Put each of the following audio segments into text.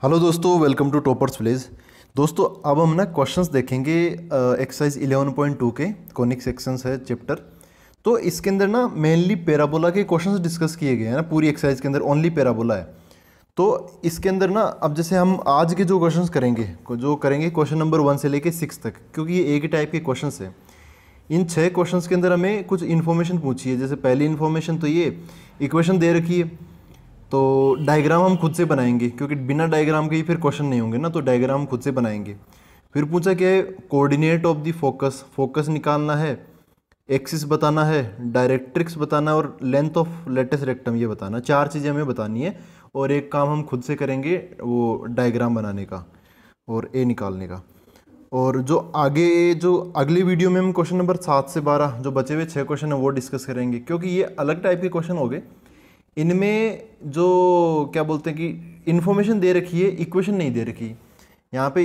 Hello दोस्तों, welcome to toppers village. दोस्तों अब हम ना क्वेश्चंस देखेंगे एक्सरसाइज 11.2 के कॉनिक सेक्शंस है चैप्टर। तो इसके अंदर ना मेनली पैराबोला के क्वेश्चंस डिस्कस किए गए हैं ना, पूरी एक्सरसाइज के अंदर ओनली पैराबोला है। तो इसके अंदर ना अब जैसे हम आज के जो क्वेश्चंस करेंगे क्वेश्चन नंबर 1 से लेके 6 तक, क्योंकि ये एक ही टाइप के क्वेश्चंस है। इन 6 क्वेश्चंस के अंदर हमें कुछ इन्फॉर्मेशन पूछी है। जैसे पहली इन्फॉर्मेशन तो ये इक्वेशन दे रखी है, तो डायग्राम हम खुद से बनाएंगे, क्योंकि बिना डायग्राम के ही फिर क्वेश्चन नहीं होंगे ना, तो डायग्राम हम खुद से बनाएंगे। फिर पूछा क्या है, कोऑर्डिनेट ऑफ द फोकस निकालना है, एक्सिस बताना है, डायरेक्ट्रिक्स बताना है और लेंथ ऑफ लेटेस्ट रेक्टम ये बताना। 4 चीज़ें हमें बतानी है और एक काम हम खुद से करेंगे, वो डायग्राम बनाने का और ए निकालने का। और जो अगली वीडियो में हम क्वेश्चन नंबर 7 से 12 जो बचे हुए 6 क्वेश्चन है वो डिस्कस करेंगे, क्योंकि ये अलग टाइप के क्वेश्चन हो गए। इनमें जो क्या बोलते हैं कि इन्फॉर्मेशन दे रखी है, इक्वेशन नहीं दे रखी। यहाँ पे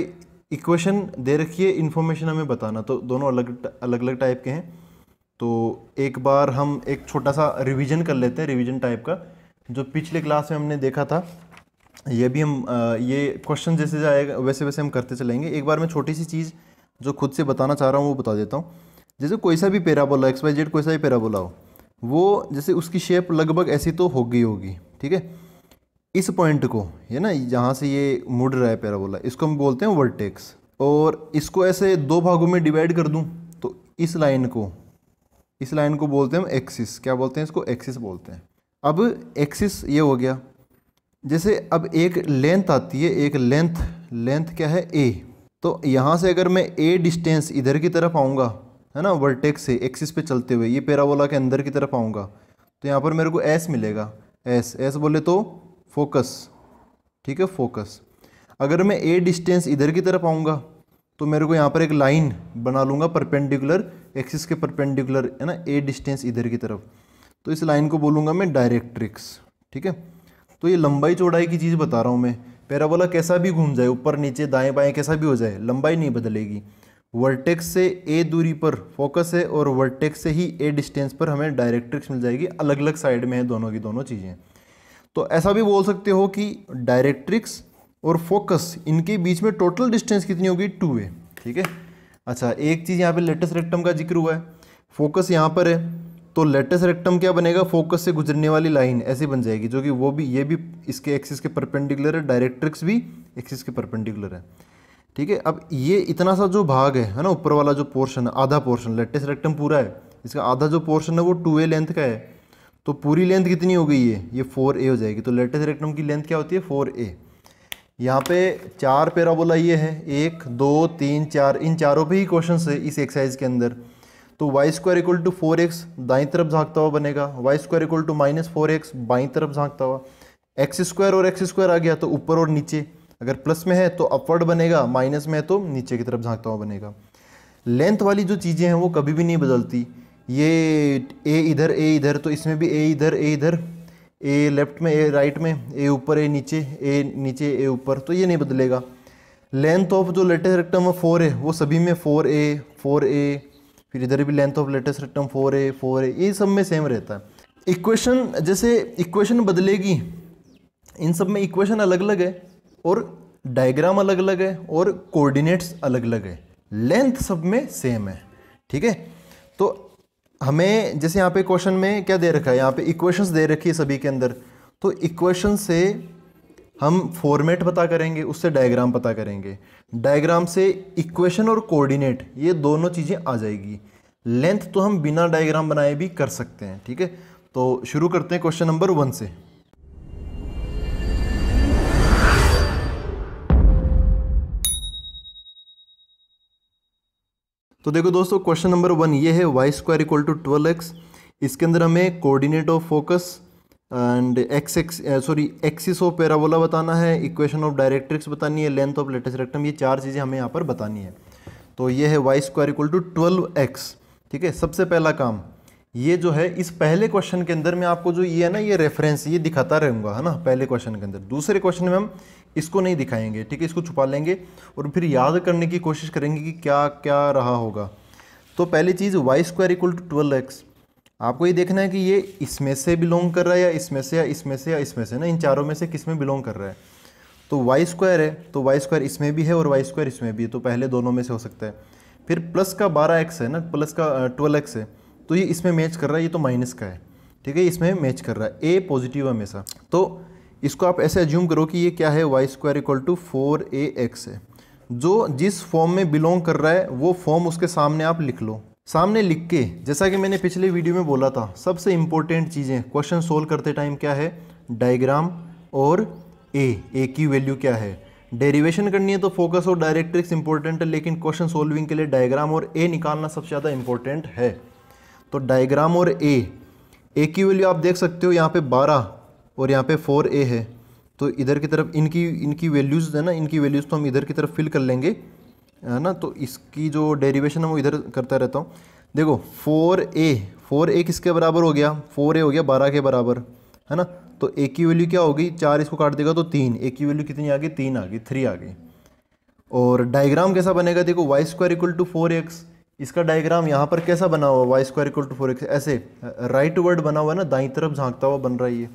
इक्वेशन दे रखी है, इन्फॉर्मेशन हमें बताना, तो दोनों अलग अलग टाइप के हैं। तो एक बार हम एक छोटा सा रिवीजन कर लेते हैं, रिवीजन टाइप का, जो पिछले क्लास में हमने देखा था। ये भी हम ये क्वेश्चन जैसे जाएगा वैसे वैसे हम करते चलेंगे। एक बार मैं छोटी सी चीज़ जो खुद से बताना चाह रहा हूँ वो बता देता हूँ। जैसे कोई सा भी पैराबोला XYZ कोई सा भी पैराबोला हो, वो जैसे उसकी शेप लगभग ऐसी तो होगी, ठीक है। इस पॉइंट को ये ना, जहाँ से ये मुड़ रहा है पैराबोला, इसको हम बोलते हैं वर्टेक्स। और इसको ऐसे 2 भागों में डिवाइड कर दूँ तो इस लाइन को बोलते हैं हम एक्सिस। क्या बोलते हैं इसको? एक्सिस बोलते हैं। अब एक्सिस ये हो गया। जैसे अब एक लेंथ आती है, एक लेंथ क्या है? ए। तो यहाँ से अगर मैं ए डिस्टेंस इधर की तरफ आऊँगा, है ना, वर्टेक्स से एक्सिस पे चलते हुए ये पैराबोला के अंदर की तरफ आऊँगा, तो यहाँ पर मेरे को एस मिलेगा। एस बोले तो फोकस, ठीक है, फोकस। अगर मैं ए डिस्टेंस इधर की तरफ आऊँगा तो मेरे को यहाँ पर एक लाइन बना लूँगा परपेंडिकुलर, एक्सिस के परपेंडिकुलर, है ना, ए डिस्टेंस इधर की तरफ। तो इस लाइन को बोलूँगा मैं डायरेक्ट्रिक्स, ठीक है। तो ये लंबाई चौड़ाई की चीज़ बता रहा हूँ मैं। पैराबोला कैसा भी घूम जाए, ऊपर नीचे दाएँ बाएँ कैसा भी हो जाए, लंबाई नहीं बदलेगी। वर्टेक्स से ए दूरी पर फोकस है और वर्टेक्स से ही ए डिस्टेंस पर हमें डायरेक्ट्रिक्स मिल जाएगी। अलग अलग साइड में है दोनों की दोनों चीज़ें। तो ऐसा भी बोल सकते हो कि डायरेक्ट्रिक्स और फोकस, इनके बीच में टोटल डिस्टेंस कितनी होगी? 2a, ठीक है। अच्छा, एक चीज़ यहाँ पे लेटेस्ट रेक्टम का जिक्र हुआ है। फोकस यहाँ पर है तो लेटेस्ट रेक्टम क्या बनेगा? फोकस से गुजरने वाली लाइन ऐसी बन जाएगी, जो कि ये भी इसके एक्सिस के परपेंडिकुलर है, डायरेक्ट्रिक्स भी एक्सिस के परपेंडिकुलर है, ठीक है। अब ये इतना सा जो भाग है ना, ऊपर वाला जो पोर्शन है, आधा पोर्शन, लेटेस्ट रेक्टम पूरा है, इसका आधा जो पोर्शन है वो 2a लेंथ का है। तो पूरी लेंथ कितनी हो गई है? ये 4a हो जाएगी। तो लेटेस्ट रेक्टम की लेंथ क्या होती है? 4a। यहाँ पे 4 पैराबोला ये है, 1 2 3 4, इन चारों पे ही क्वेश्चन है इस एक्सरसाइज के अंदर। तो y² = 4x दाईं तरफ झाँकता हुआ बनेगा, y² = -4x बाईं तरफ झाँकता हुआ। x² और x² आ गया तो ऊपर और नीचे, अगर प्लस में है तो अपवर्ड बनेगा, माइनस में है तो नीचे की तरफ झाँकता हुआ बनेगा। लेंथ वाली जो चीज़ें हैं वो कभी भी नहीं बदलती। ये ए इधर, तो इसमें भी ए इधर, ए लेफ्ट में, ए राइट में, ए ऊपर, ए नीचे, ए ऊपर, तो ये नहीं बदलेगा। लेंथ ऑफ जो लेटेस्ट रेक्टम 4 है वो सभी में 4a, फिर इधर भी length of latus rectum 4a, ये सब में सेम रहता है। इक्वेशन, जैसे इक्वेशन बदलेगी, इन सब में इक्वेशन अलग अलग है और डायग्राम अलग अलग है और कोऑर्डिनेट्स अलग अलग है, लेंथ सब में सेम है, ठीक है। तो हमें जैसे यहाँ पे क्वेश्चन में क्या दे रखा है, यहाँ पे इक्वेशंस दे रखी है सभी के अंदर, तो इक्वेशन से हम फॉर्मेट पता करेंगे, उससे डायग्राम पता करेंगे, डायग्राम से इक्वेशन और कोऑर्डिनेट, ये दोनों चीज़ें आ जाएगी। लेंथ तो हम बिना डायग्राम बनाए भी कर सकते हैं, ठीक है। तो शुरू करते हैं क्वेश्चन नंबर 1 से। तो देखो दोस्तों, क्वेश्चन नंबर 1 ये है, y² = 12x। इसके अंदर हमें coordinate of focus and axis of parabola बताना है, इक्वेशन ऑफ डायरेक्ट्रिक्स बतानी है, लेंथ ऑफ लेटेस्ट रेक्टम, ये 4 चीज़ें हमें यहाँ पर बतानी है। तो ये है y² = 12x, ठीक है। सबसे पहला काम ये जो है, इस पहले क्वेश्चन के अंदर मैं आपको जो ये है ना, ये रेफरेंस ये दिखाता रहूँगा, है ना, पहले क्वेश्चन के अंदर। दूसरे क्वेश्चन में हम इसको नहीं दिखाएंगे, ठीक है, इसको छुपा लेंगे और फिर याद करने की कोशिश करेंगे कि क्या क्या रहा होगा। तो पहली चीज़ y² = 12x, आपको ये देखना है कि ये इसमें से बिलोंग कर रहा है या इसमें से या इसमें से या इसमें से, ना, इन चारों में से किस में बिलोंग कर रहा है। तो वाई स्क्वायर है तो वाई स्क्वायर इसमें भी है और वाई स्क्वायर इसमें भी है, तो पहले दोनों में से हो सकता है। फिर प्लस का 12x है ना, प्लस का 12x है, तो ये इसमें मैच कर रहा है, ये तो माइनस का है, ठीक है, इसमें मैच कर रहा है, ए पॉजिटिव हमेशा। तो इसको आप ऐसे एज्यूम करो कि ये क्या है, Y square equal to 4ax है। जो जिस फॉर्म में बिलोंग कर रहा है वो फॉर्म उसके सामने आप लिख लो। सामने लिख के, जैसा कि मैंने पिछले वीडियो में बोला था, सबसे इंपॉर्टेंट चीज़ें क्वेश्चन सोल्व करते टाइम क्या है, डायग्राम और ए की वैल्यू क्या है। डेरिवेशन करनी है तो फोकस और डायरेक्ट्रिक्स इंपॉर्टेंट है, लेकिन क्वेश्चन सोल्विंग के लिए डायग्राम और ए निकालना सबसे ज़्यादा इंपॉर्टेंट है। तो डायग्राम और ए की वैल्यू आप देख सकते हो, यहाँ पे 12 और यहाँ पे 4a है, तो इधर की तरफ इनकी वैल्यूज़ है ना, इनकी वैल्यूज़ तो हम इधर की तरफ फिल कर लेंगे, है ना। तो इसकी जो डेरिवेशन है वो इधर करता रहता हूँ। देखो 4a किसके बराबर हो गया, 4a हो गया 12 के बराबर, है ना। तो a की वैल्यू क्या होगी, 4 इसको काट देगा तो 3, a की वैल्यू कितनी आ गई, 3 आ गई, 3 आ गई। और डायग्राम कैसा बनेगा, देखो Y square equal to 4x, इसका डायग्राम यहाँ पर कैसा बना हुआ, Y square equal to 4x, ऐसे राइट वर्ड बना हुआ है ना, दाईं तरफ झांकता हुआ बन रहा है ये।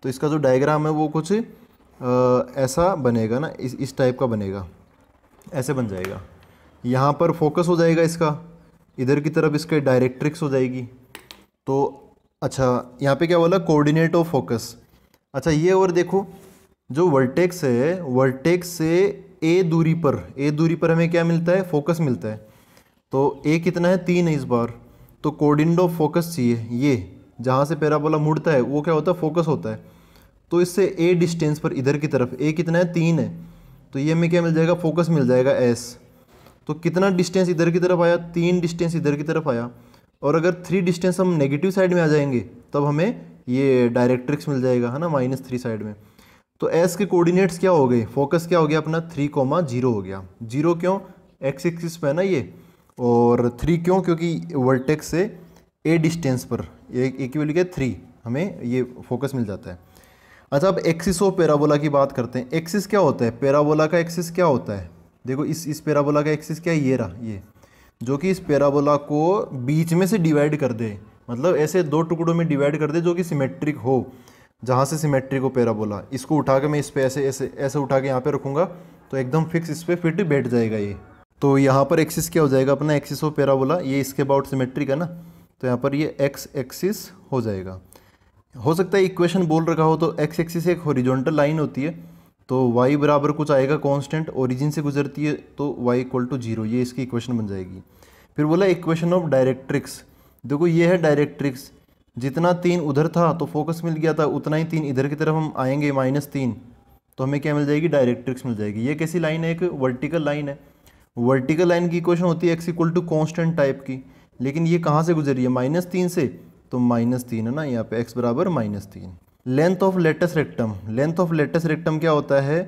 तो इसका जो डायग्राम है वो कुछ ऐसा बनेगा ना, इस टाइप का बनेगा, ऐसे बन जाएगा। यहाँ पर फोकस हो जाएगा इसका, इधर की तरफ इसके डायरेक्ट्रिक्स हो जाएगी। तो अच्छा यहाँ पे क्या बोला, कोऑर्डिनेट ऑफ फोकस। अच्छा ये और देखो, जो वर्टेक्स है, वर्टेक्स से ए दूरी पर हमें क्या मिलता है, फोकस मिलता है। तो ए कितना है, 3 है इस बार, तो कोऑर्डिनेट ऑफ फोकस चाहिए। ये जहाँ से पैराबोला मुड़ता है वो क्या होता है, फोकस होता है। तो इससे ए डिस्टेंस पर इधर की तरफ ए कितना है, 3 है, तो ये हमें क्या मिल जाएगा, फोकस मिल जाएगा एस। तो कितना डिस्टेंस इधर की तरफ आया, 3 डिस्टेंस इधर की तरफ आया। और अगर 3 डिस्टेंस हम नेगेटिव साइड में आ जाएंगे तब हमें ये डायरेक्ट्रिक्स मिल जाएगा, है ना, -3 साइड में। तो एस के कोऑर्डिनेट्स क्या हो गए, फोकस क्या हो गया अपना 3,0 हो गया। 0 क्यों, एक्स एक्सिस पे है ना ये, और 3 क्यों, क्योंकि वर्टेक्स से ए डिस्टेंस पर ए की वैल्यू क्या है 3, हमें ये फोकस मिल जाता है। अच्छा अब एक्सिस ऑफ पैराबोला की बात करते हैं। एक्सिस क्या होता है, पैराबोला का एक्सिस क्या होता है, देखो इस पैराबोला का एक्सिस क्या है, ये रहा, ये जो कि इस पैराबोला को बीच में से डिवाइड कर दे, मतलब ऐसे 2 टुकड़ों में डिवाइड कर दे जो कि सिमेट्रिक हो, जहाँ से सिमेट्रिक हो पैराबोला। इसको उठा के मैं इस पे ऐसे उठा के यहाँ पे रखूँगा तो एकदम फिक्स इस पर फिट बैठ जाएगा ये। तो यहाँ पर एक्सिस क्या हो जाएगा अपना, एक्सिस ऑफ पैराबोला, ये इसके अबाउट सिमेट्रिक है ना, तो यहाँ पर ये एक्स एक्सिस हो जाएगा। हो सकता है इक्वेशन बोल रखा हो तो एक्स एक्सिस एक हॉरिजॉन्टल लाइन होती है, तो y बराबर कुछ आएगा कांस्टेंट, ओरिजिन से गुजरती है तो y इक्वल टू 0, ये इसकी इक्वेशन बन जाएगी। फिर बोला इक्वेशन ऑफ डायरेक्ट्रिक्स, देखो ये है डायरेक्ट्रिक्स, जितना 3 उधर था तो फोकस मिल गया था, उतना ही 3 इधर की तरफ हम आएंगे -3, तो हमें क्या मिल जाएगी, डायरेक्ट्रिक्स मिल जाएगी। ये कैसी लाइन है, एक वर्टिकल लाइन है। वर्टिकल लाइन की इक्वेशन होती है x equal to constant type की, लेकिन ये कहाँ से गुजरी है, -3 से, तो -3 है ना, यहाँ पे x बराबर -3। Length of latus rectum, length of latus rectum क्या होता है,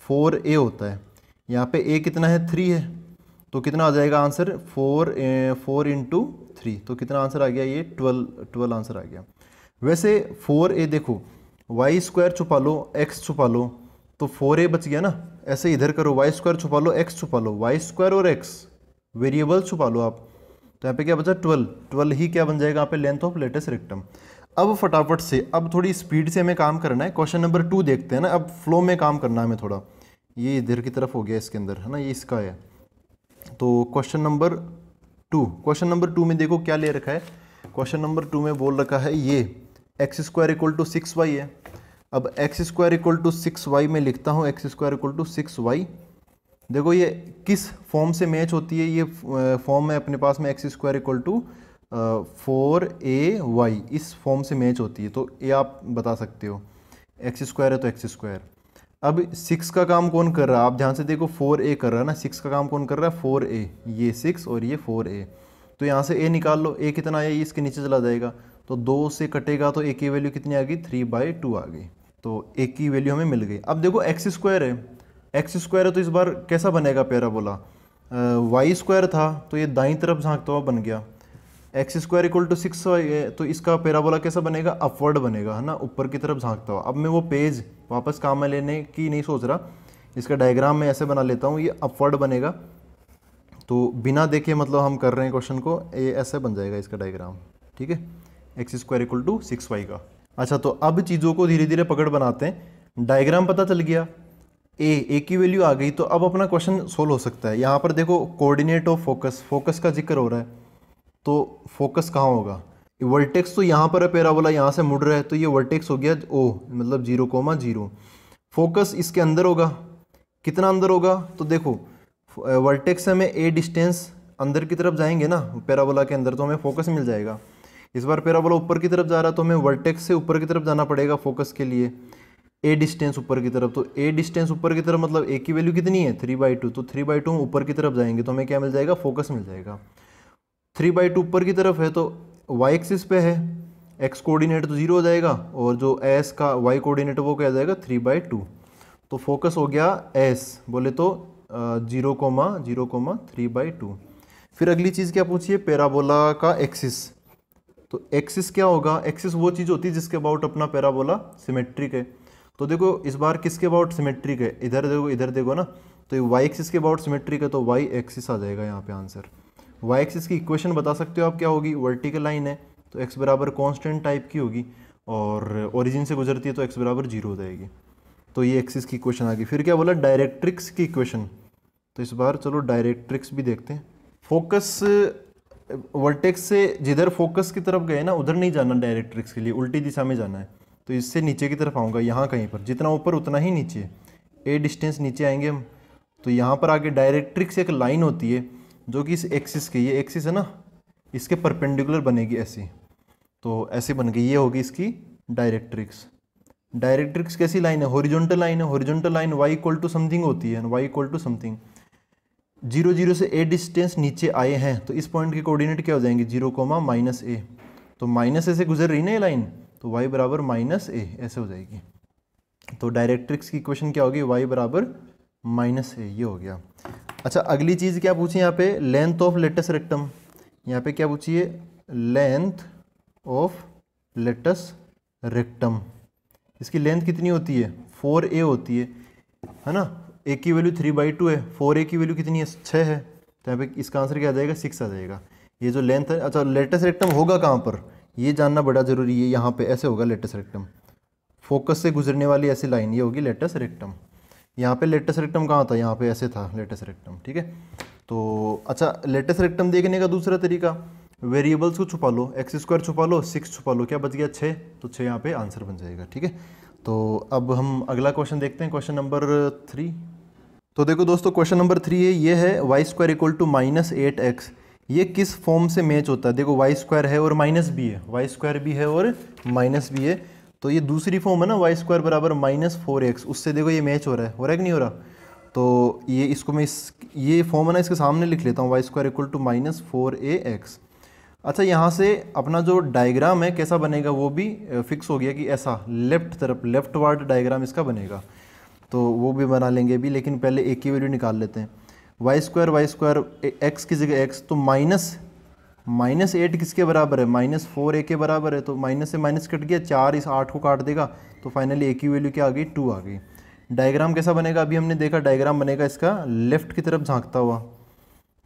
4a होता है। यहाँ पे a कितना है, 3 है, तो कितना आ जाएगा आंसर, 4 इंटू 3, तो कितना आंसर आ गया, ये 12 आंसर आ गया। वैसे 4a देखो, वाई स्क्वायर छुपा लो, x छुपा लो, तो 4a बच गया ना। ऐसे इधर करो, वाई स्क्वायर छुपा लो, x छुपा लो, वाई स्क्वायर और x वेरिएबल छुपा लो आप, तो यहाँ पे क्या बचा, 12 ही क्या बन जाएगा यहाँ पे, लेंथ ऑफ लेटस रेक्टम। अब फटाफट से, अब थोड़ी स्पीड से हमें काम करना है। क्वेश्चन नंबर 2 देखते हैं ना, अब फ्लो में काम करना है हमें थोड़ा। ये इधर की तरफ हो गया इसके अंदर, है ना, ये इसका है। तो क्वेश्चन नंबर 2 में देखो क्या ले रखा है। क्वेश्चन नंबर 2 में बोल रखा है ये x square equal to 6y है। अब x square equal to 6y में लिखता हूँ, x square equal to 6y। देखो ये किस फॉर्म से मैच होती है, ये फॉर्म है अपने पास में x square equal to 4ay, इस फॉर्म से मैच होती है। तो ये आप बता सकते हो, एक्स स्क्वायर है तो एक्स स्क्वायर। अब 6 का काम कौन कर रहा है, आप ध्यान से देखो, 4a कर रहा है ना, 6 का काम कौन कर रहा है, 4a, ये 6 और ये 4a। तो यहाँ से a निकाल लो, a कितना है, ये इसके नीचे चला जाएगा, तो 2 से कटेगा तो a की वैल्यू कितनी आ गई, 3/2 आ गई। तो a की वैल्यू हमें मिल गई। अब देखो एक्स स्क्वायर है, तो इस बार कैसा बनेगा पैराबोला, वाई स्क्वायर था तो ये दाईं तरफ झांकता हुआ बन गया। X square equal to 6y है, तो इसका पैराबोला कैसा बनेगा, अपवर्ड बनेगा, है ना, ऊपर की तरफ झांकता हुआ। अब मैं वो पेज वापस काम में लेने की नहीं सोच रहा, इसका डायग्राम मैं ऐसे बना लेता हूँ, ये अपवर्ड बनेगा। तो बिना देखे मतलब हम कर रहे हैं क्वेश्चन को, ये ऐसे बन जाएगा इसका डायग्राम, ठीक है, x square equal to 6y का। अच्छा तो अब चीज़ों को धीरे धीरे पकड़ बनाते हैं। डायग्राम पता चल गया, ए की वैल्यू आ गई, तो अब अपना क्वेश्चन सोल्व हो सकता है। यहाँ पर देखो कोऑर्डिनेट ऑफ फोकस, फोकस का जिक्र हो रहा है, तो फोकस कहाँ होगा, वर्टेक्स तो यहाँ पर है, पैराबोला यहाँ से मुड़ रहा है, तो ये वर्टेक्स हो गया ओ, मतलब 0,0। फोकस इसके अंदर होगा, कितना अंदर होगा, तो देखो वर्टेक्स से हमें ए डिस्टेंस अंदर की तरफ जाएंगे ना पैराबोला के अंदर, तो हमें फोकस मिल जाएगा। इस बार पैराबोला ऊपर की तरफ जा रहा है, तो हमें वर्टेक्स से ऊपर की तरफ जाना पड़ेगा फोकस के लिए, ए डिस्टेंस ऊपर की तरफ। तो ए डिस्टेंस ऊपर की तरफ मतलब ए की वैल्यू कितनी है 3/2, तो 3/2 ऊपर की तरफ जाएंगे तो हमें क्या मिल जाएगा, फोकस मिल जाएगा। 3/2 ऊपर की तरफ है तो वाई एक्सिस पे है, एक्स कोऑर्डिनेट तो 0 हो जाएगा, और जो एस का वाई कोऑर्डिनेट वो क्या जाएगा 3/2। तो फोकस हो गया एस, बोले तो 0,0,3/2। फिर अगली चीज़ क्या पूछिए, पैराबोला का एक्सिस। तो एक्सिस क्या होगा, एक्सिस वो चीज़ होती है जिसके अबाउट अपना पैराबोला सिमेट्रिक है। तो देखो इस बार किसके अबाउट सिमेट्रिक है, इधर देखो इधर देखो ना, तो ये वाई एक्सिस के अबाउट सिमेट्रिक है, तो वाई एक्सिस आ जाएगा यहाँ पे आंसर। वाई एक्सिस की इक्वेशन बता सकते हो आप क्या होगी, वर्टिकल लाइन है तो एक्स बराबर कॉन्स्टेंट टाइप की होगी, और ओरिजिन से गुजरती है तो एक्स बराबर 0 हो जाएगी। तो ये एक्सिस की इक्वेशन आ गई। फिर क्या बोला, डायरेक्ट्रिक्स की इक्वेशन। तो इस बार चलो डायरेक्ट्रिक्स भी देखते हैं। फोकस वर्टेक्स से जिधर फोकस की तरफ गए ना उधर नहीं जाना डायरेक्ट्रिक्स के लिए, उल्टी दिशा में जाना है। तो इससे नीचे की तरफ आऊँगा, यहाँ कहीं पर, जितना ऊपर उतना ही नीचे, ए डिस्टेंस नीचे आएंगे हम। तो यहाँ पर आगे डायरेक्ट्रिक्स एक लाइन होती है जो कि इस एक्सिस के, ये एक्सिस है ना, इसके परपेंडिकुलर बनेगी ऐसी, तो ऐसे बन गई, ये होगी इसकी डायरेक्ट्रिक्स। डायरेक्ट्रिक्स कैसी लाइन है, हॉरिजॉन्टल लाइन है, horizontal line y equal to something होती है, y इक्वल टू समथिंग। 0, 0 से a डिस्टेंस नीचे आए हैं तो इस पॉइंट के कोऑर्डिनेट क्या हो जाएंगे, 0,-a। तो -a से गुजर रही ना ये लाइन, तो y बराबर -a ऐसे हो जाएगी। तो डायरेक्ट्रिक्स की इक्वेशन क्या होगी, y बराबर -a, ये हो गया। अच्छा अगली चीज़ क्या पूछी यहाँ पे, लेंथ ऑफ लेटस रेक्टम। यहाँ पे क्या पूछिए, लेंथ ऑफ लेटस रेक्टम। इसकी लेंथ कितनी होती है, 4a होती है ना। a की वैल्यू 3/2 है, 4a की वैल्यू कितनी है, 6 है, तो यहाँ पे इसका आंसर क्या आ जाएगा, 6 आ जाएगा। ये जो लेंथ है, अच्छा लेटस रेक्टम होगा कहाँ पर, ये जानना बड़ा ज़रूरी है। यहाँ पे ऐसे होगा लेटस रेक्टम, फोकस से गुजरने वाली ऐसी लाइन, ये होगी लेटस रेक्टम। यहाँ पे लेटस रेक्टम कहाँ था, यहाँ पे ऐसे था लेटस रेक्टम, ठीक है। तो अच्छा लेटस रेक्टम देखने का दूसरा तरीका, वेरिएबल्स को छुपा लो, x² छुपा लो, 6 छुपा लो, क्या बच गया 6, तो 6 यहाँ पे आंसर बन जाएगा, ठीक है। तो अब हम अगला क्वेश्चन देखते हैं, क्वेश्चन नंबर 3। तो देखो दोस्तों क्वेश्चन नंबर 3 है, ये है y² इक्वल टू -8x। ये किस फॉर्म से मैच होता है, देखो y² है और माइनस भी है, y² भी है और माइनस भी है, तो ये दूसरी फॉर्म है ना y² बराबर -4x, उससे देखो ये मैच हो रहा है कि नहीं हो रहा। तो ये इसको मैं ये फॉर्म है ना, इसके सामने लिख लेता हूँ, y² इक्वल टू -4ax। अच्छा यहाँ से अपना जो डायग्राम है कैसा बनेगा वो भी फिक्स हो गया कि ऐसा लेफ्ट तरफ, लेफ्ट वार्ड डायग्राम इसका बनेगा, तो वो भी बना लेंगे अभी, लेकिन पहले a की वैल्यू निकाल लेते हैं। y² x की जगह x, तो -8 किसके बराबर है, -4a के बराबर है, तो माइनस से माइनस कट गया, 4 इस 8 को काट देगा, तो फाइनली a की वैल्यू क्या आ गई, 2 आ गई। डायग्राम कैसा बनेगा, अभी हमने देखा डायग्राम बनेगा इसका लेफ्ट की तरफ झांकता हुआ,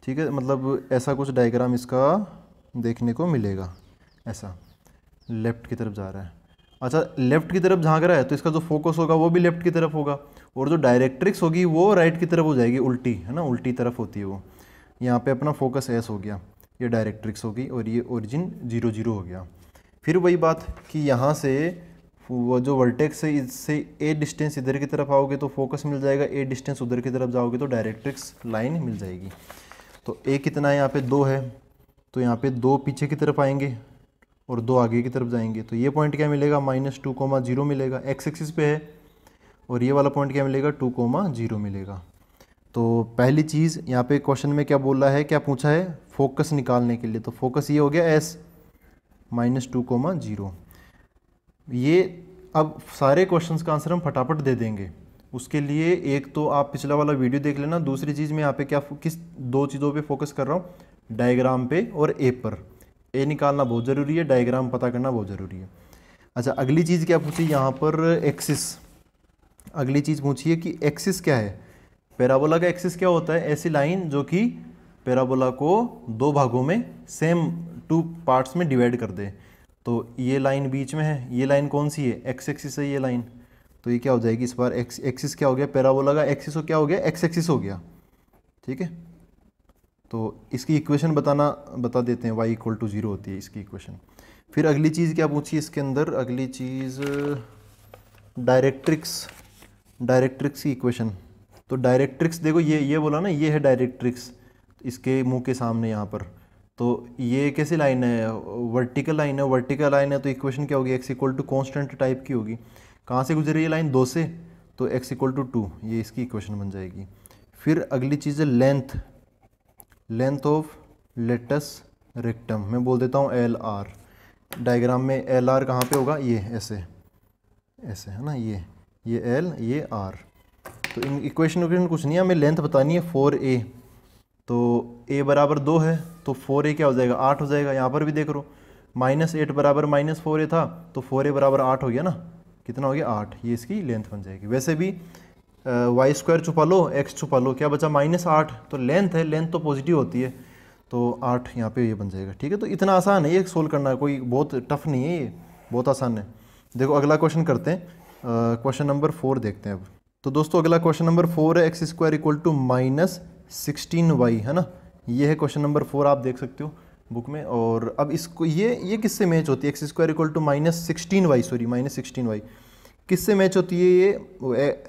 ठीक है, मतलब ऐसा कुछ डायग्राम इसका देखने को मिलेगा, ऐसा लेफ्ट की तरफ जा रहा है। अच्छा लेफ्ट की तरफ झांक रहा है तो इसका जो फोकस होगा वो भी लेफ्ट की तरफ होगा, और जो डायरेक्ट्रिक्स होगी वो राइट की तरफ हो जाएगी, उल्टी है ना, उल्टी तरफ होती है वो। यहाँ पे अपना फोकस एस हो गया, ये डायरेक्ट्रिक्स होगी, और ये ओरिजिन 0, 0 हो गया। फिर वही बात कि यहाँ से वो जो वर्टेक्स है इससे ए डिस्टेंस इधर की तरफ आओगे तो फोकस मिल जाएगा, ए डिस्टेंस उधर की तरफ जाओगे तो डायरेक्ट्रिक्स लाइन मिल जाएगी। तो ए कितना है यहाँ पे 2 है, तो यहाँ पे 2 पीछे की तरफ आएंगे और 2 आगे की तरफ जाएंगे, तो ये पॉइंट क्या मिलेगा, -2,0 मिलेगा, एक्स एक्सिस पे है, और ये वाला पॉइंट क्या मिलेगा, 2,0 मिलेगा। तो पहली चीज़ यहाँ पे क्वेश्चन में क्या बोला है, क्या पूछा है, फोकस निकालने के लिए, तो फोकस ये हो गया एस -2,0। ये अब सारे क्वेश्चंस का आंसर हम फटाफट दे देंगे, उसके लिए एक तो आप पिछला वाला वीडियो देख लेना, दूसरी चीज़ मैं यहाँ पे क्या किस 2 चीज़ों पे फोकस कर रहा हूँ, डायग्राम पे और ए पर। ए निकालना बहुत ज़रूरी है, डायग्राम पता करना बहुत ज़रूरी है। अच्छा अगली चीज़ क्या पूछी यहाँ पर, एक्सिस। अगली चीज़ पूछी है कि एक्सिस क्या है, पैराबोला का एक्सिस क्या होता है, ऐसी लाइन जो कि पैराबोला को 2 भागों में सेम 2 पार्ट्स में डिवाइड कर दे। तो ये लाइन बीच में है, ये लाइन कौन सी है, एक्स एक्सिस है ये लाइन, तो ये क्या हो जाएगी इस बार, एक्स एक्सिस क्या हो गया पैराबोला का, एक्सिस क्या हो गया, एक्स एक्सिस हो गया। ठीक है, तो इसकी इक्वेशन बता देते हैं, y इक्वल टू 0 होती है इसकी इक्वेशन। फिर अगली चीज़ क्या पूछी इसके अंदर, अगली चीज़ डायरेक्ट्रिक्स की इक्वेशन। तो डायरेक्ट्रिक्स देखो, ये बोला ना, ये है डायरेक्ट्रिक्स इसके मुंह के सामने यहाँ पर। तो ये कैसी लाइन है, वर्टिकल लाइन है, वर्टिकल लाइन है तो इक्वेशन क्या होगी, x equal to constant type की होगी। कहाँ से गुजरी है लाइन, 2 से, तो एक्स इक्वल टू 2, ये इसकी इक्वेशन बन जाएगी। फिर अगली चीज़ है लेंथ ऑफ लेटस रेक्टम, मैं बोल देता हूँ एल आर। डायग्राम में एल आर कहाँ पे होगा, ये ऐसे है ना, ये एल ये आर। तो इन इक्वेशन कुछ नहीं है, हमें लेंथ बतानी है 4a। तो a बराबर 2 है तो 4a क्या हो जाएगा, 8 हो जाएगा। यहाँ पर भी देख लो, -8 बराबर -4a था तो 4a बराबर 8 हो गया ना, कितना हो गया 8, ये इसकी लेंथ बन जाएगी। वैसे भी y² छुपा लो, x छुपा लो, क्या बचा -8, तो लेंथ है, लेंथ तो पॉजिटिव होती है, तो 8 यहाँ पे ये बन जाएगा। ठीक है, तो इतना आसान है ये सोल्व करना, कोई बहुत टफ नहीं है ये, बहुत आसान है। देखो अगला क्वेश्चन करते हैं, क्वेश्चन नंबर 4 देखते हैं अब। तो दोस्तों अगला क्वेश्चन नंबर 4 है, x² इक्वल टू -16y, है ना, ये है क्वेश्चन नंबर 4, आप देख सकते हो बुक में। और अब इसको ये किससे मैच होती है, x² equal to -16y, sorry -16y किससे मैच होती है, ये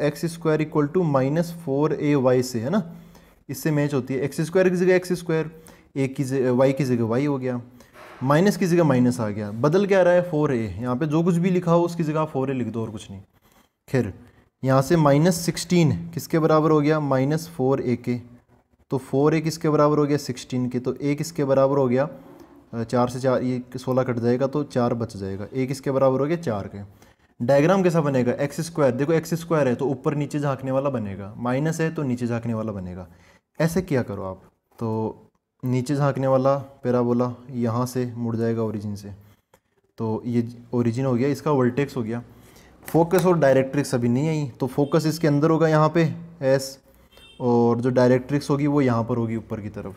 x² इक्वल टू -4ay से, है ना, इससे मैच होती है। x² की जगह x², a की जगह y की जगह y हो गया, माइनस की जगह माइनस आ गया, बदल क्या रहा है 4a। यहाँ पे जो कुछ भी लिखा हो उसकी जगह 4a लिख दो और कुछ नहीं। खैर यहाँ से -16 किसके बराबर हो गया, -4a के, तो 4a किसके बराबर हो गया 16 के, तो a किसके बराबर हो गया, 4 से 4 ये 16 कट जाएगा तो 4 बच जाएगा, a किसके बराबर हो गया 4 के। डायग्राम कैसा बनेगा, x², देखो x² है तो ऊपर नीचे झाँकने वाला बनेगा, माइनस है तो नीचे झाँकने वाला बनेगा। ऐसे क्या करो आप, तो नीचे झाँकने वाला पैराबोला यहाँ से मुड़ जाएगा ओरिजिन से, तो ये ओरिजिन हो गया, इसका वर्टेक्स हो गया। फोकस और डायरेक्ट्रिक्स अभी नहीं आई, तो फोकस इसके अंदर होगा यहाँ पे एस, और जो डायरेक्ट्रिक्स होगी वो यहाँ पर होगी ऊपर की तरफ।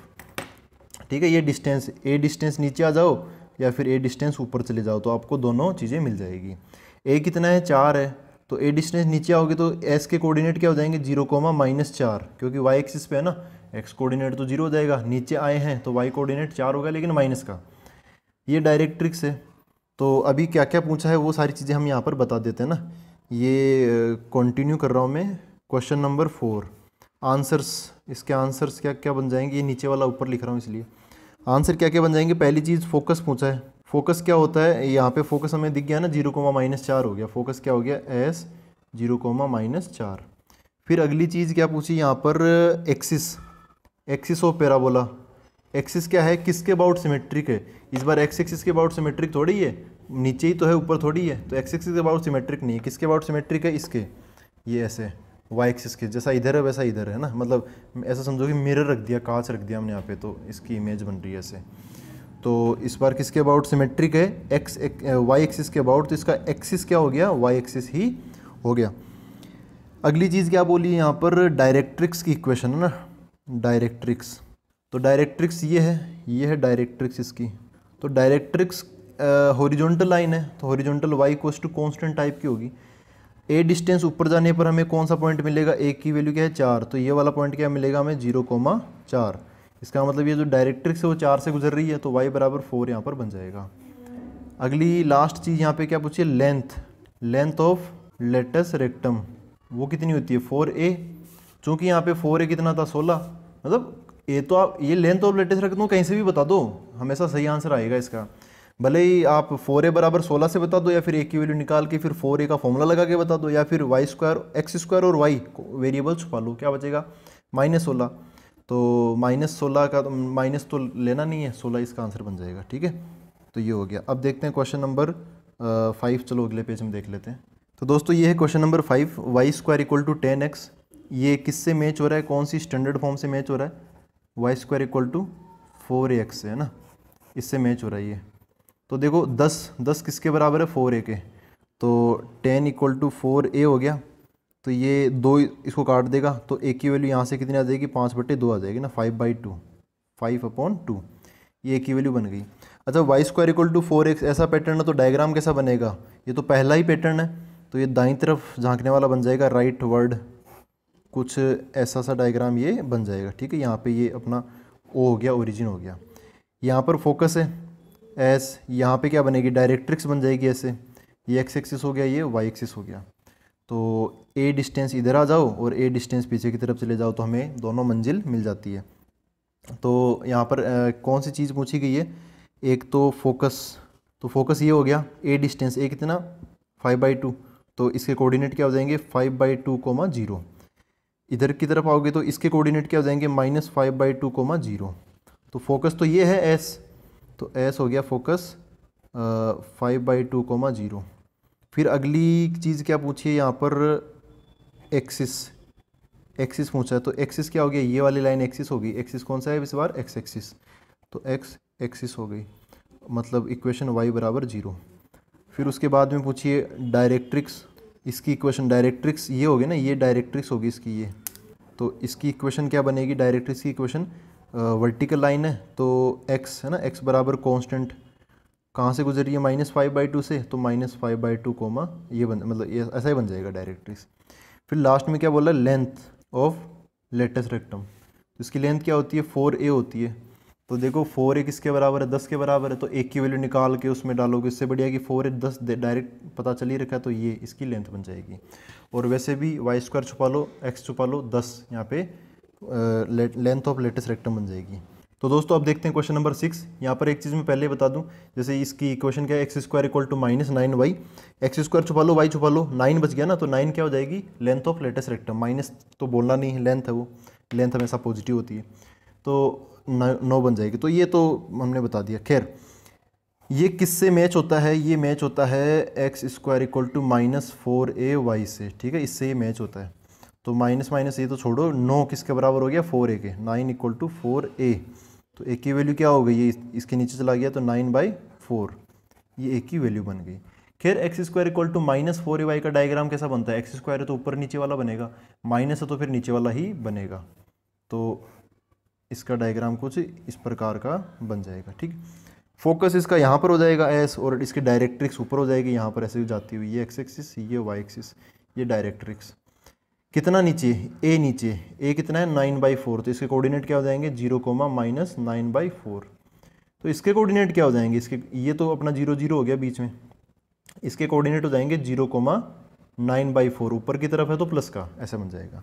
ठीक है, ये डिस्टेंस, ए डिस्टेंस नीचे आ जाओ या फिर ए डिस्टेंस ऊपर चले जाओ तो आपको दोनों चीज़ें मिल जाएगी। ए कितना है 4 है, तो ए डिस्टेंस नीचे आओगे तो एस के कोऑर्डिनेट क्या हो जाएंगे 0, -4, क्योंकि वाई एक्सिस पे है ना, एक्स कोऑर्डिनेट तो 0 हो जाएगा, नीचे आए हैं तो वाई कोऑर्डिनेट 4 होगा लेकिन माइनस का। ये डायरेक्ट्रिक्स है। तो अभी क्या क्या पूछा है वो सारी चीज़ें हम यहाँ पर बता देते हैं ना। ये कंटिन्यू कर रहा हूँ मैं, क्वेश्चन नंबर 4 आंसर्स, इसके आंसर्स क्या क्या बन जाएंगे, ये नीचे वाला ऊपर लिख रहा हूँ इसलिए। आंसर क्या क्या बन जाएंगे, पहली चीज़ फोकस पूछा है, फोकस क्या होता है, यहाँ पे फोकस हमें दिख गया ना 0, -4 हो गया, फोकस क्या हो गया एस 0, -4। फिर अगली चीज़ क्या पूछी यहाँ पर, एक्सिस ऑफ पैराबोला। एक्सिस क्या है, किसके अबाउट सिमेट्रिक है, इस बार एक्स एक्सिस के अबाउट सिमेट्रिक थोड़ी है, नीचे ही तो है ऊपर थोड़ी है, तो एक्स एक्सिस के अबाउट सिमेट्रिक नहीं है, किसके अबाउट सिमेट्रिक है, इसके, ये ऐसे वाई एक्सिस के जैसा इधर है वैसा इधर है ना, मतलब ऐसा समझो कि मिरर रख दिया, कांच रख दिया हमने यहाँ पे, तो इसकी इमेज बन रही है ऐसे। तो इस बार किसके अबाउट सिमेट्रिक है, वाई एक्सिस के अबाउट, तो इसका एक्सिस क्या हो गया, वाई एक्सिस ही हो गया। अगली चीज़ क्या बोली यहाँ पर, डायरेक्ट्रिक्स की इक्वेशन है ना, डायरेक्ट्रिक्स। तो डायरेक्ट्रिक्स ये है डायरेक्ट्रिक्स इसकी। तो डायरेक्ट्रिक्स हॉरिजॉन्टल लाइन है, तो horizontal y equals to constant type की होगी। ए डिस्टेंस ऊपर जाने पर हमें कौन सा पॉइंट मिलेगा, ए की वैल्यू क्या है 4, तो ये वाला पॉइंट क्या मिलेगा हमें 0,4। इसका मतलब ये जो डायरेक्ट्रिक्स है वो 4 से गुजर रही है, तो y बराबर 4 यहाँ पर बन जाएगा। अगली लास्ट चीज़ यहाँ पे क्या पूछिए, लेंथ ऑफ लेटस रेक्टम, वो कितनी होती है 4a। चूँकि यहाँ पे 4a कितना था 16, मतलब ए तो आप ये लेंथ ऑफ लेटस रेक्टम कहीं से भी बता दो, हमेशा सही आंसर आएगा इसका। भले ही आप 4a बराबर 16 से बता दो, या फिर a की वैल्यू निकाल के फिर 4a का फॉर्मूला लगा के बता दो, या फिर x² और y वेरिएबल छुपा लो, क्या बचेगा -16। तो -16 का तो माइनस तो लेना नहीं है, 16 इसका आंसर बन जाएगा। ठीक है, तो ये हो गया। अब देखते हैं क्वेश्चन नंबर 5, चलो अगले पेज में देख लेते हैं। तो दोस्तों ये है question number 5, y² equal to 10x, ये किससे मैच हो रहा है, कौन सी स्टैंडर्ड फॉर्म से मैच हो रहा है, y² इक्वल टू 4ax से, है ना, इससे मैच हो रहा है ये। तो देखो 10 किसके बराबर है 4a के, तो 10 इक्वल टू 4a हो गया, तो ये 2 इसको काट देगा, तो a की वैल्यू यहाँ से कितनी आ जाएगी 5/2 आ जाएगी ना, 5/2, 5/2, ये a की वैल्यू बन गई। अच्छा y² इक्वल टू 4x, ऐसा पैटर्न है तो डायग्राम कैसा बनेगा, ये तो पहला ही पैटर्न है, तो ये दाईं तरफ झांकने वाला बन जाएगा राइट वर्ड, कुछ ऐसा सा डायग्राम ये बन जाएगा। ठीक है, यहाँ पे ये अपना ओ हो गया, ओरिजिन हो गया। यहाँ पर फोकस है एस, यहाँ पे क्या बनेगी, डायरेक्ट्रिक्स बन जाएगी ऐसे, ये एक्स एक्सिस हो गया, ये वाई एक्सिस हो गया। तो ए डिस्टेंस इधर आ जाओ और ए डिस्टेंस पीछे की तरफ चले जाओ तो हमें दोनों मंजिल मिल जाती है। तो यहाँ पर कौन सी चीज़ पूछी गई है, एक तो फोकस, तो फोकस ये हो गया, ए डिस्टेंस, ए कितना 5/2, तो इसके कोऑर्डिनेट क्या हो जाएंगे 5/2, 0। इधर की तरफ आओगे तो इसके कोऑर्डिनेट क्या हो जाएंगे -5/2, 0। तो फोकस तो ये है एस, तो एस हो गया फोकस 5/2, 0। फिर अगली चीज़ क्या पूछी है यहाँ पर, एक्सिस, एक्सिस पूछा है, तो एक्सिस क्या हो गया, ये वाली लाइन एक्सिस हो गई। एक्सिस कौन सा है इस बार, एक्स एक्सिस, तो एक्स एक्सिस हो गई, मतलब इक्वेशन y बराबर 0। फिर उसके बाद में पूछिए डायरेक्ट्रिक्स, इसकी इक्वेशन डायरेक्ट्रिक्स ये होगी ना, ये डायरेक्ट्रिक्स होगी इसकी ये, तो इसकी इक्वेशन क्या बनेगी, डायरेक्ट्रिक्स की इक्वेशन, वर्टिकल लाइन है तो x है ना, x बराबर कांस्टेंट कहाँ से गुजर रही है -5/2 से, तो -5/2, ये बन, मतलब ये ऐसा ही बन जाएगा डायरेक्ट्रिक्स। फिर लास्ट में क्या बोला, लेंथ ऑफ लेटस रेक्टम, तो इसकी लेंथ क्या होती है 4a होती है। तो देखो 4a किसके बराबर है, 10 के बराबर है, तो एक की वैल्यू निकाल के उसमें डालोगे, इससे बढ़िया कि 4a 10 डायरेक्ट पता चल ही रखा है, तो ये इसकी लेंथ बन जाएगी। और वैसे भी y² छुपा लो, x छुपा लो, 10 यहाँ पे लेंथ ऑफ लेटस रेक्टम बन जाएगी। तो दोस्तों अब देखते हैं क्वेश्चन नंबर 6। यहाँ पर एक चीज़ मैं पहले बता दूँ, जैसे इसकी इक्वेशन क्या है, x² = -9y, x² छुपा लो, y छुपा लो, 9 बच गया ना, तो 9 क्या हो जाएगी, length of latus rectum, minus तो बोलना नहीं है, लेंथ है वो, लेंथ हमेशा पॉजिटिव होती है, तो 9 बन जाएगी। तो ये तो हमने बता दिया। खैर ये किससे मैच होता है, ये मैच होता है x² = -4ay से, ठीक है, इससे ये मैच होता है। तो माइनस माइनस ये तो छोड़ो, 9 किसके बराबर हो गया 4a के, 9 = 4a, तो a की वैल्यू क्या हो गई, ये इसके नीचे चला गया तो 9/4, ये a की वैल्यू बन गई। खैर x² = -4ay का डायग्राम कैसा बनता है, x² है तो ऊपर नीचे वाला बनेगा, माइनस है तो फिर नीचे वाला ही बनेगा, तो इसका डायग्राम कुछ इस प्रकार का बन जाएगा। ठीक, फोकस इसका यहाँ पर हो जाएगा एस, और इसके डायरेक्ट्रिक्स ऊपर हो जाएगी यहाँ पर ऐसे जाती हुई, ये एक्स एक्सिस, ये वाई एक्सिस, ये डायरेक्ट्रिक्स। कितना नीचे, ए नीचे, ए कितना है 9/4, तो इसके कोऑर्डिनेट क्या हो जाएंगे 0, -9/4। तो इसके कोऑर्डिनेट क्या हो जाएंगे, इसके ये तो अपना 0, 0 हो गया बीच में, इसके कोऑर्डिनेट हो जाएंगे 0, 9/4, ऊपर की तरफ है तो प्लस का, ऐसा बन जाएगा।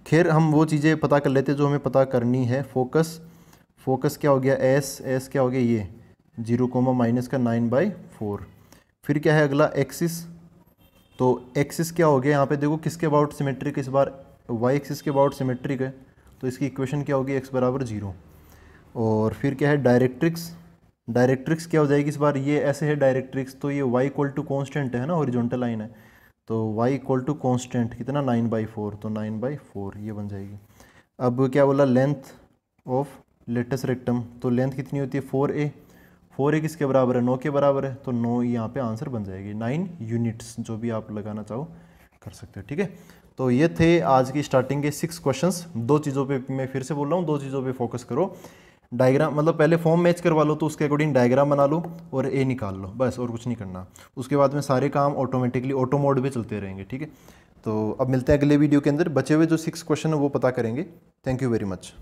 खैर हम वो चीज़ें पता कर लेते जो हमें पता करनी है। फोकस क्या हो गया एस क्या हो गया ये 0, -9/4। फिर क्या है अगला एक्सिस, तो एक्सिस क्या हो गया यहाँ पे देखो किसके अबाउट सिमेट्रिक, इस बार वाई एक्सिस के अबाउट सिमेट्रिक है, तो इसकी इक्वेशन क्या होगी x बराबर 0। और फिर क्या है डायरेक्ट्रिक्स क्या हो जाएगी इस बार, ये ऐसे है डायरेक्ट्रिक्स, तो ये y = कांस्टेंट है ना, हॉरिजॉन्टल लाइन है, तो y = कांस्टेंट कितना 9/4, तो 9/4 ये बन जाएगी। अब क्या बोला, लेंथ ऑफ लेटस रेक्टम, तो लेंथ कितनी होती है 4a किसके बराबर है 9 के बराबर है, तो 9 यहाँ पे आंसर बन जाएगी, 9 यूनिट्स, जो भी आप लगाना चाहो कर सकते हो। ठीक है, तो ये थे आज की स्टार्टिंग के 6 क्वेश्चंस। 2 चीज़ों पे मैं फिर से बोल रहा हूँ, 2 चीज़ों पे फोकस करो, डायग्राम मतलब पहले फॉर्म मैच करवा लो, तो उसके अकॉर्डिंग डायग्राम बना लो और ए निकाल लो, बस और कुछ नहीं करना। उसके बाद में सारे काम ऑटोमेटिकली ऑटो मोड पे चलते रहेंगे। ठीक है, तो अब मिलते हैं अगले वीडियो के अंदर, बचे हुए जो 6 क्वेश्चन है वो पता करेंगे। Thank you very much.